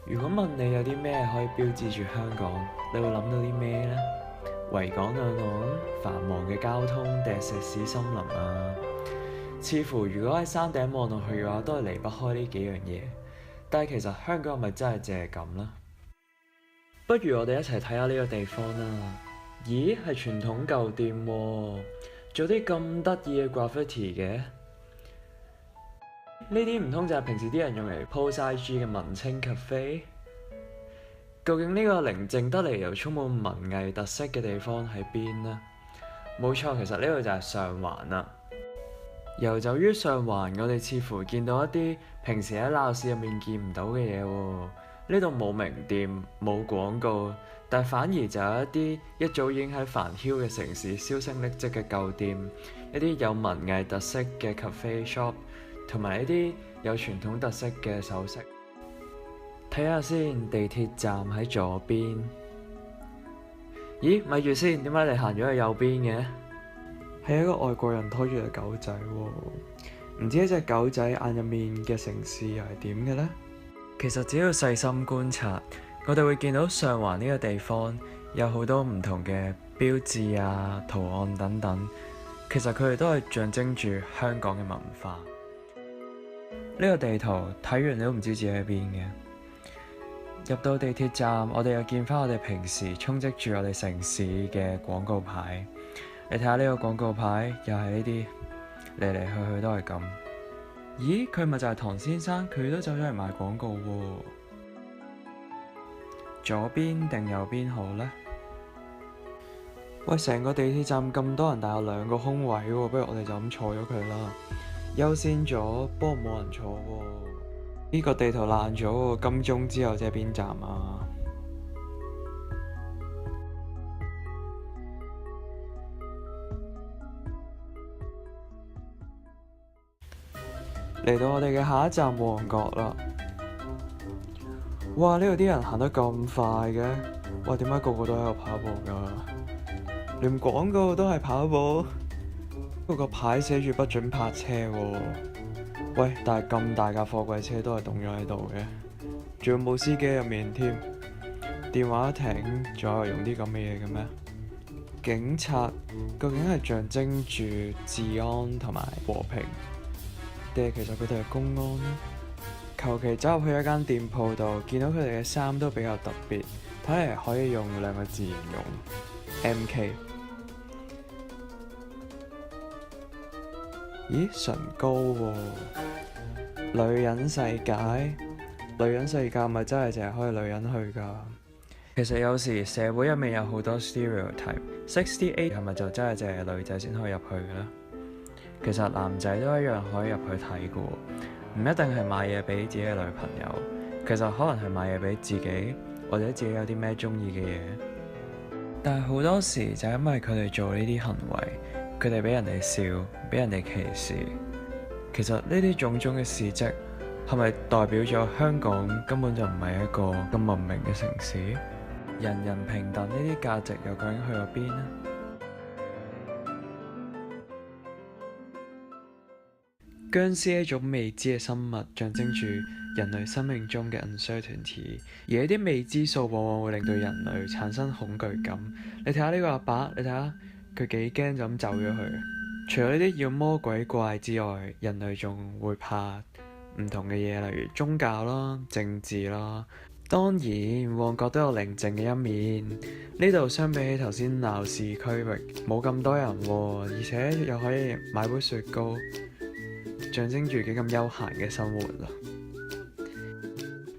如果問你有啲咩可以標誌住香港，你會諗到啲咩呢？維港兩岸繁忙嘅交通定係石屎森林啊？似乎如果喺山頂望落去嘅話，都係離不開呢幾樣嘢。但係其實香港係咪真係淨係咁呢？不如我哋一齊睇下呢個地方啦。咦，係傳統舊店喎，做啲咁得意嘅 graffiti 嘅。呢啲唔通就係平時啲人用嚟 post IG 嘅文青 cafe？究竟呢個寧靜得嚟又充滿文藝特色嘅地方喺邊呢？冇錯，其實呢度就係上環啦。遊走於上環，我哋似乎見到一啲平時喺鬧市入面見唔到嘅嘢喎。呢度冇名店，冇廣告，但反而就有一啲一早已經喺繁囂嘅城市銷聲匿跡嘅舊店，一啲有文藝特色嘅 cafe shop，同埋一啲有傳統特色嘅首飾。睇下先，地鐵站喺左邊。咦，咪住先，點解你行咗去右邊嘅？係一個外國人拖住隻狗仔喎，唔知一隻狗仔眼入面嘅城市又係點嘅呢？其實只要細心觀察，我哋會見到上環呢個地方有好多唔同嘅標誌啊、圖案等等，其實佢哋都係象徵住香港嘅文化。呢個地圖睇完你都唔知自己喺邊嘅。入到地鐵站，我哋又見翻我哋平時充斥住我哋城市嘅廣告牌。你睇下呢個廣告牌，又係呢啲嚟嚟去去都係咁。咦，佢咪就係唐先生？佢都走咗嚟賣廣告喎。左邊定右邊好呢？喂，成個地鐵站咁多人，但有2個空位喎，不如我哋就咁坐咗佢啦。優先咗，不過冇人坐喎。呢個地圖爛咗喎，金鐘之後即係邊站啊？嚟到我哋嘅下一站旺角啦！哇，呢度啲人行得咁快嘅，哇，點解個個都喺度跑步㗎？連廣告都係跑步，個牌寫住不准泊車喎。喂，但係咁大架貨櫃車都係凍咗喺度嘅，仲有冇司機入面添？電話亭仲有用啲咁嘅嘢嘅咩？警察究竟係象徵住治安同埋和平，定係其實佢哋係公安呢？求其走入去一間店鋪度，見到佢哋嘅衫都比較特別，睇嚟可以用2個字形容 MK。咦，唇膏喎，女人世界，女人世界咪真係淨係可以女人去㗎？其實有時社會入面有好多 stereotype，68係咪就真係淨係女仔先可以入去嘅呢？其實男仔都一樣可以入去睇嘅喎，唔一定係買嘢俾自己嘅女朋友，其實可能係買嘢俾自己，或者自己有啲咩中意嘅嘢。但係好多時就因為佢哋做呢啲行為，佢哋俾人哋笑，俾人哋歧視。其實呢啲種種嘅事蹟，係咪代表咗香港根本就唔係一個咁文明嘅城市？人人平等呢啲價值又究竟去咗邊呢？殭屍係一種未知嘅生物，象徵住人類生命中嘅 uncertainty， 而呢啲未知數往往會令到人類產生恐懼感。你睇下呢個阿伯，你睇下佢幾驚就咁走咗去。除咗呢啲妖魔鬼怪之外，人類仲會怕唔同嘅嘢，例如宗教啦、政治啦。當然，旺角都有寧靜嘅一面。呢度相比起頭先鬧市區域，冇咁多人喎，而且又可以買杯雪糕，象徵住幾咁悠閒嘅生活啦。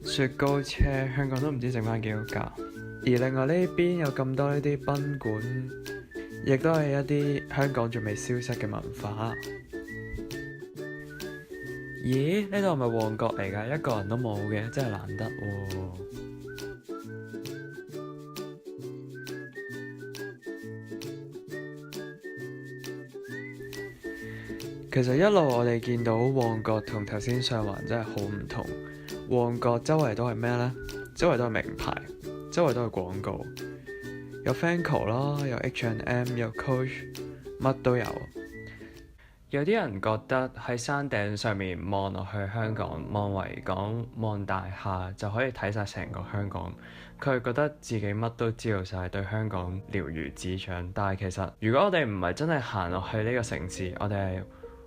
雪糕車香港都唔知剩翻幾多架，而另外呢邊有咁多呢啲賓館，亦都係一啲香港仲未消失嘅文化。咦？呢度係咪旺角嚟㗎？一個人都冇嘅，真係難得喎。其實一路我哋見到旺角同頭先上環真係好唔同。旺角周圍都係咩呢？周圍都係名牌，周圍都係廣告，有 Fancl 啦，有 H&M，有 Coach，乜都有。有啲人覺得喺山頂上面望落去香港、望維港、望大廈就可以睇晒成個香港，佢覺得自己乜都知道晒，對香港了如指掌。但係其實如果我哋唔係真係行落去呢個城市，我哋係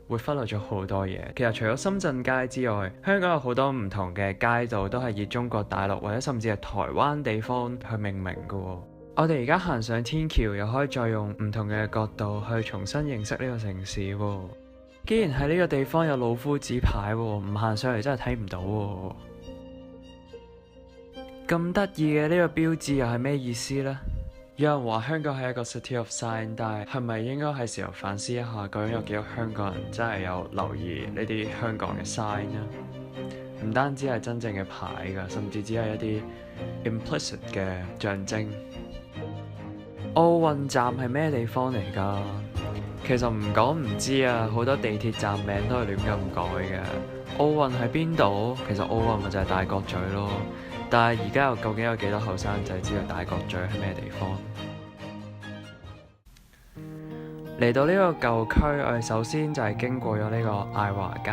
會忽略咗好多嘢。其實除咗深圳街之外，香港有好多唔同嘅街道都係以中國大陸或者甚至係台灣地方去命名㗎喎。我哋而家行上天橋，又可以再用唔同嘅角度去重新認識呢個城市喎。既然喺呢個地方有老夫子牌喎，唔行上嚟真係睇唔到喎。咁得意嘅呢個標誌又係咩意思呢？有人話香港係一個 City of Sign， 但係咪應該係時候反思一下，究竟有幾多香港人真係有留意呢啲香港嘅 sign 呢？唔單止係真正嘅牌㗎，甚至只係一啲 implicit 嘅象徵。奧運站係咩地方嚟㗎？其實唔講唔知啊，好多地鐵站名都係亂咁改嘅。奧運喺邊度？其實奧運咪就係大角咀咯。但係而家又究竟有幾多後生仔知道大角咀係咩地方？嚟到呢個舊區，我哋首先就係經過咗呢個艾華街。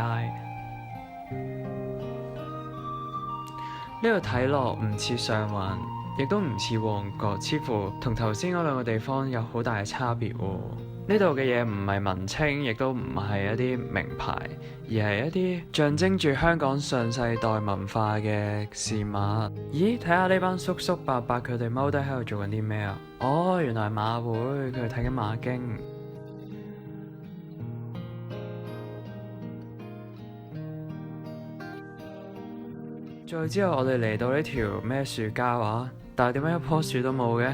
呢度睇落唔似上環，亦都唔似旺角，似乎同頭先嗰兩個地方有好大嘅差別喎。呢度嘅嘢唔係文青，亦都唔係一啲名牌，而係一啲象徵住香港上世代文化嘅事物。咦，睇下呢班叔叔伯伯佢哋踎低喺度做緊啲咩啊？哦，原來係馬會，佢哋睇緊馬經。再之後我哋嚟到呢條咩樹街話，但係點解一棵樹都冇嘅？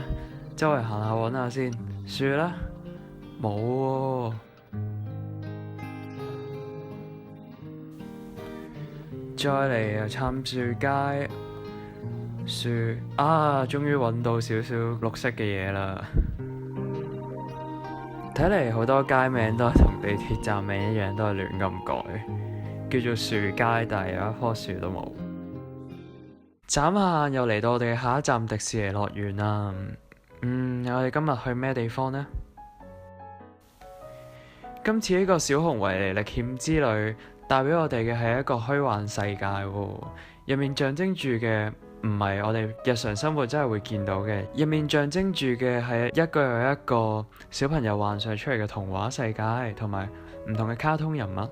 周圍行下揾下先，樹啦，冇喎。再嚟又杉樹街，樹啊，終於揾到少少綠色嘅嘢啦。睇嚟好多街名都係同地鐵站名一樣，都係亂咁改，叫做樹街，但係有一棵樹都冇。眨下眼又嚟到我哋嘅下一站迪士尼樂園啦。我哋今日去咩地方呢？今次呢個小熊維尼歷險之旅帶俾我哋嘅係一個虛幻世界喎，入面象徵住嘅唔係我哋日常生活真係會見到嘅，入面象徵住嘅係一個又一個小朋友幻想出嚟嘅童話世界，同埋唔同嘅卡通人物。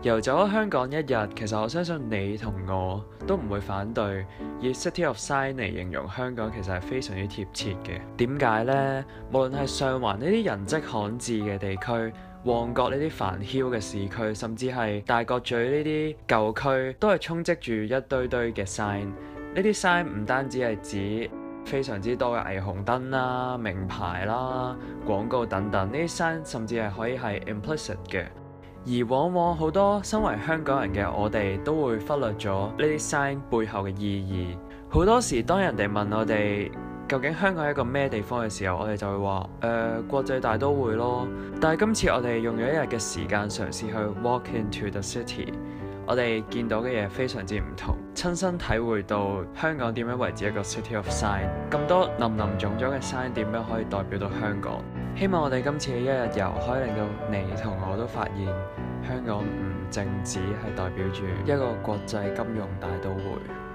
遊走咗香港一日，其實我相信你同我都唔會反對以 City of Sign 嚟形容香港，其實係非常之貼切嘅。點解呢？無論係上環呢啲人跡罕至嘅地區，旺角呢啲繁囂嘅市區，甚至係大角咀呢啲舊區，都係充斥住一堆堆嘅 sign。呢啲 sign 唔單止係指非常之多嘅霓虹燈啦、名牌啦、廣告等等，呢啲 sign 甚至係可以係 implicit 嘅。而往往好多身為香港人嘅我哋都會忽略咗呢啲 sign 背後嘅意義。好多時當人哋問我哋究竟香港係一個咩地方嘅時候，我哋就會話國際大都會咯。但係今次我哋用咗一日嘅時間嘗試去 walk into the city， 我哋見到嘅嘢非常之唔同，親身體會到香港點樣為之一個 city of sign， 咁多林林總總嘅 sign 點樣可以代表到香港。希望我哋今次嘅一日遊可以令到你同我都發現香港唔淨止係代表住一個國際金融大都會。